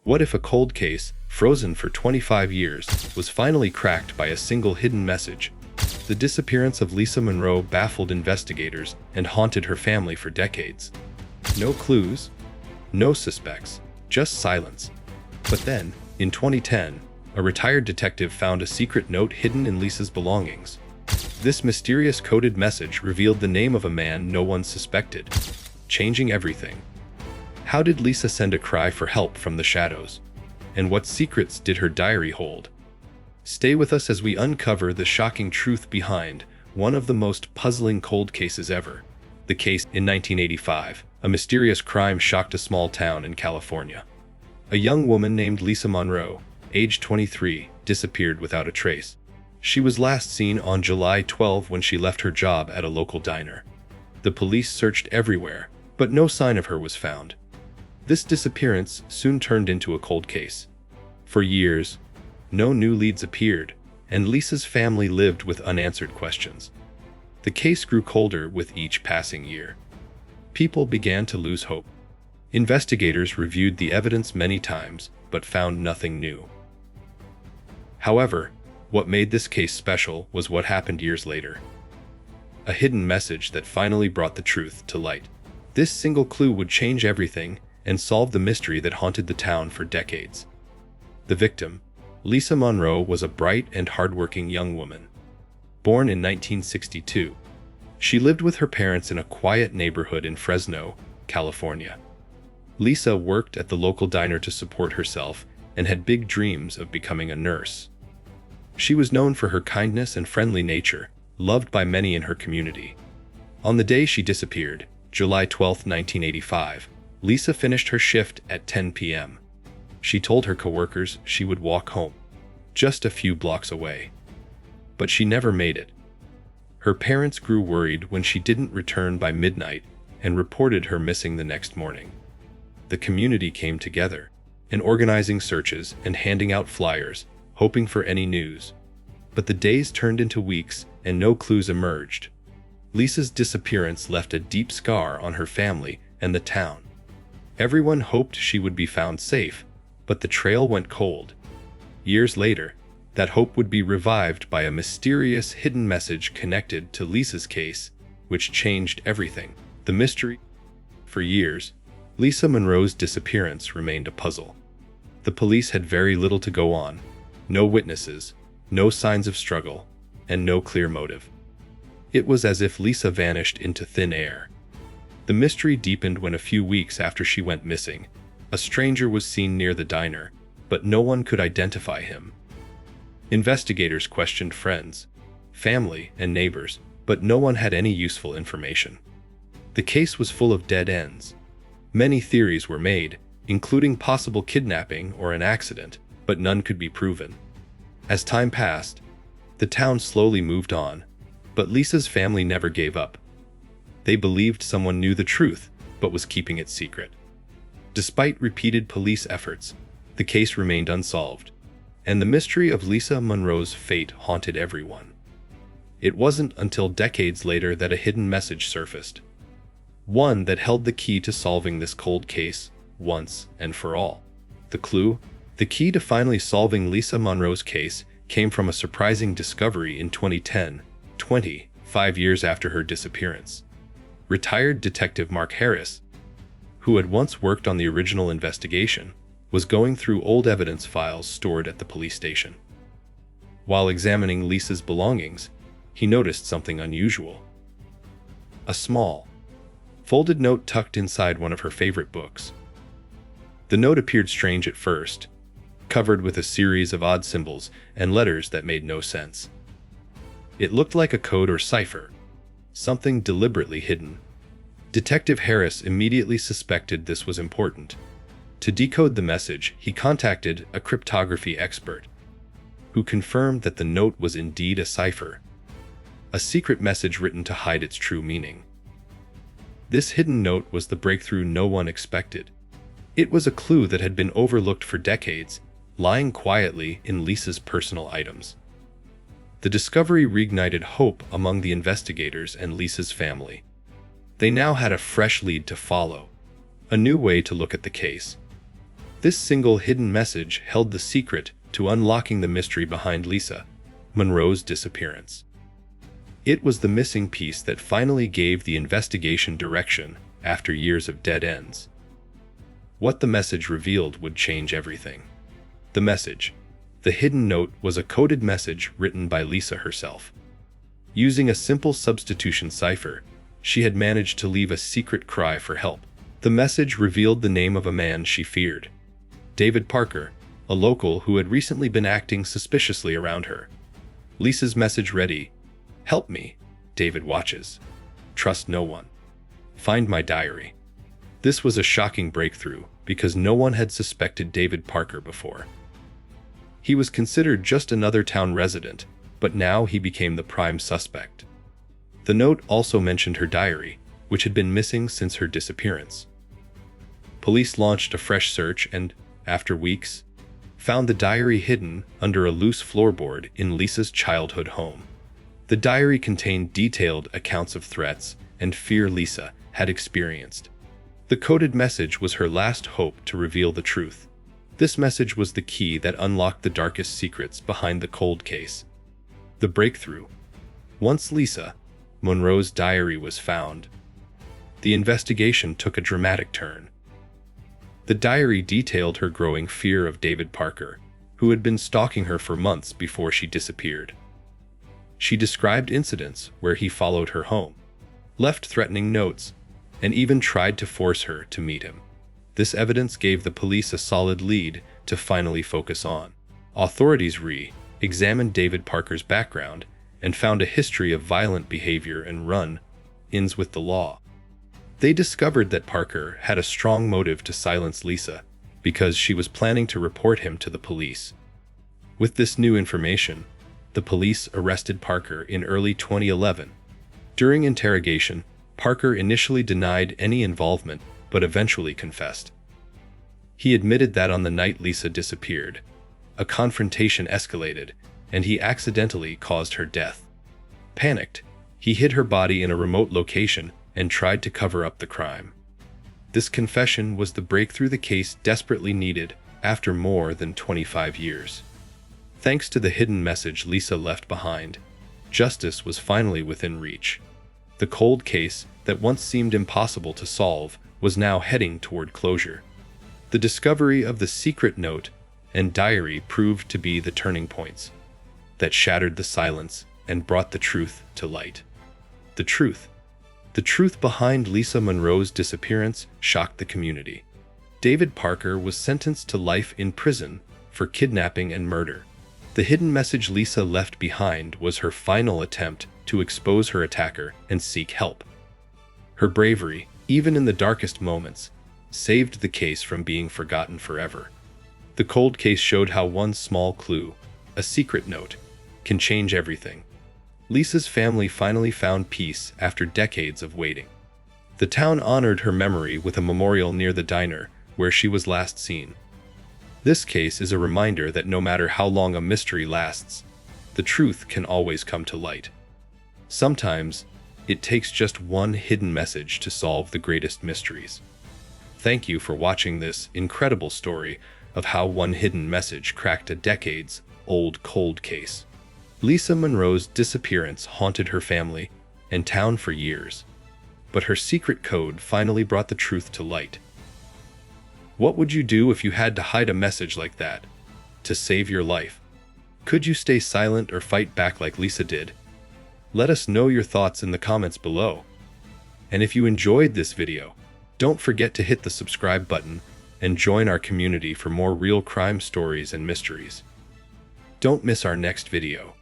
What if a cold case, frozen for 25 years, was finally cracked by a single hidden message? The disappearance of Lisa Monroe baffled investigators and haunted her family for decades. No clues, no suspects, just silence. But then, in 2010, a retired detective found a secret note hidden in Lisa's belongings. This mysterious coded message revealed the name of a man no one suspected, changing everything. How did Lisa send a cry for help from the shadows? And what secrets did her diary hold? Stay with us as we uncover the shocking truth behind one of the most puzzling cold cases ever. The case in 1985, a mysterious crime shocked a small town in California. A young woman named Lisa Monroe, age 23, disappeared without a trace. She was last seen on July 12 when she left her job at a local diner. The police searched everywhere, but no sign of her was found. This disappearance soon turned into a cold case. For years, no new leads appeared, and Lisa's family lived with unanswered questions. The case grew colder with each passing year. People began to lose hope. Investigators reviewed the evidence many times, but found nothing new. However, what made this case special was what happened years later. A hidden message that finally brought the truth to light. This single clue would change everything and solve the mystery that haunted the town for decades. The victim, Lisa Monroe, was a bright and hardworking young woman. Born in 1962, she lived with her parents in a quiet neighborhood in Fresno, California. Lisa worked at the local diner to support herself and had big dreams of becoming a nurse. She was known for her kindness and friendly nature, loved by many in her community. On the day she disappeared, July 12, 1985, Lisa finished her shift at 10 p.m. She told her coworkers she would walk home, just a few blocks away. But she never made it. Her parents grew worried when she didn't return by midnight and reported her missing the next morning. The community came together, and organizing searches and handing out flyers, hoping for any news. But the days turned into weeks and no clues emerged. Lisa's disappearance left a deep scar on her family and the town. Everyone hoped she would be found safe, but the trail went cold. Years later, that hope would be revived by a mysterious hidden message connected to Lisa's case, which changed everything. The mystery. For years, Lisa Monroe's disappearance remained a puzzle. The police had very little to go on. No witnesses, no signs of struggle, and no clear motive. It was as if Lisa vanished into thin air. The mystery deepened when a few weeks after she went missing, a stranger was seen near the diner, but no one could identify him. Investigators questioned friends, family, and neighbors, but no one had any useful information. The case was full of dead ends. Many theories were made, including possible kidnapping or an accident, but none could be proven. As time passed, the town slowly moved on, but Lisa's family never gave up. They believed someone knew the truth, but was keeping it secret. Despite repeated police efforts, the case remained unsolved, and the mystery of Lisa Monroe's fate haunted everyone. It wasn't until decades later that a hidden message surfaced, one that held the key to solving this cold case once and for all. The clue, the key to finally solving Lisa Monroe's case, came from a surprising discovery in 2010, 25 years after her disappearance. Retired Detective Mark Harris, who had once worked on the original investigation, was going through old evidence files stored at the police station. While examining Lisa's belongings, he noticed something unusual. A small, folded note tucked inside one of her favorite books. The note appeared strange at first, covered with a series of odd symbols and letters that made no sense. It looked like a code or cipher, something deliberately hidden. Detective Harris immediately suspected this was important. To decode the message, he contacted a cryptography expert, who confirmed that the note was indeed a cipher, a secret message written to hide its true meaning. This hidden note was the breakthrough no one expected. It was a clue that had been overlooked for decades, lying quietly in Lisa's personal items. The discovery reignited hope among the investigators and Lisa's family. They now had a fresh lead to follow, a new way to look at the case. This single hidden message held the secret to unlocking the mystery behind Lisa Monroe's disappearance. It was the missing piece that finally gave the investigation direction after years of dead ends. What the message revealed would change everything. The message, the hidden note, was a coded message written by Lisa herself. Using a simple substitution cipher, she had managed to leave a secret cry for help. The message revealed the name of a man she feared, David Parker, a local who had recently been acting suspiciously around her. Lisa's message read, "Help me, David watches. Trust no one. Find my diary." This was a shocking breakthrough because no one had suspected David Parker before. He was considered just another town resident, but now he became the prime suspect. The note also mentioned her diary, which had been missing since her disappearance. Police launched a fresh search and, after weeks, found the diary hidden under a loose floorboard in Lisa's childhood home. The diary contained detailed accounts of threats and fear Lisa had experienced. The coded message was her last hope to reveal the truth. This message was the key that unlocked the darkest secrets behind the cold case. The breakthrough. Once Lisa Monroe's diary was found, the investigation took a dramatic turn. The diary detailed her growing fear of David Parker, who had been stalking her for months before she disappeared. She described incidents where he followed her home, left threatening notes, and even tried to force her to meet him. This evidence gave the police a solid lead to finally focus on. Authorities re-examined David Parker's background and found a history of violent behavior and run-ins with the law. They discovered that Parker had a strong motive to silence Lisa because she was planning to report him to the police. With this new information, the police arrested Parker in early 2011. During interrogation, Parker initially denied any involvement but eventually confessed. He admitted that on the night Lisa disappeared, a confrontation escalated, and he accidentally caused her death. Panicked, he hid her body in a remote location and tried to cover up the crime. This confession was the breakthrough the case desperately needed after more than 25 years. Thanks to the hidden message Lisa left behind, justice was finally within reach. The cold case that once seemed impossible to solve was now heading toward closure. The discovery of the secret note and diary proved to be the turning points that shattered the silence and brought the truth to light. The truth behind Lisa Monroe's disappearance shocked the community. David Parker was sentenced to life in prison for kidnapping and murder. The hidden message Lisa left behind was her final attempt to expose her attacker and seek help. Her bravery, even in the darkest moments, saved the case from being forgotten forever. The cold case showed how one small clue, a secret note, can change everything. Lisa's family finally found peace after decades of waiting. The town honored her memory with a memorial near the diner where she was last seen. This case is a reminder that no matter how long a mystery lasts, the truth can always come to light. Sometimes, it takes just one hidden message to solve the greatest mysteries. Thank you for watching this incredible story of how one hidden message cracked a decades-old cold case. Lisa Monroe's disappearance haunted her family and town for years, but her secret code finally brought the truth to light. What would you do if you had to hide a message like that to save your life? Could you stay silent or fight back like Lisa did? Let us know your thoughts in the comments below. And if you enjoyed this video, don't forget to hit the subscribe button and join our community for more real crime stories and mysteries. Don't miss our next video.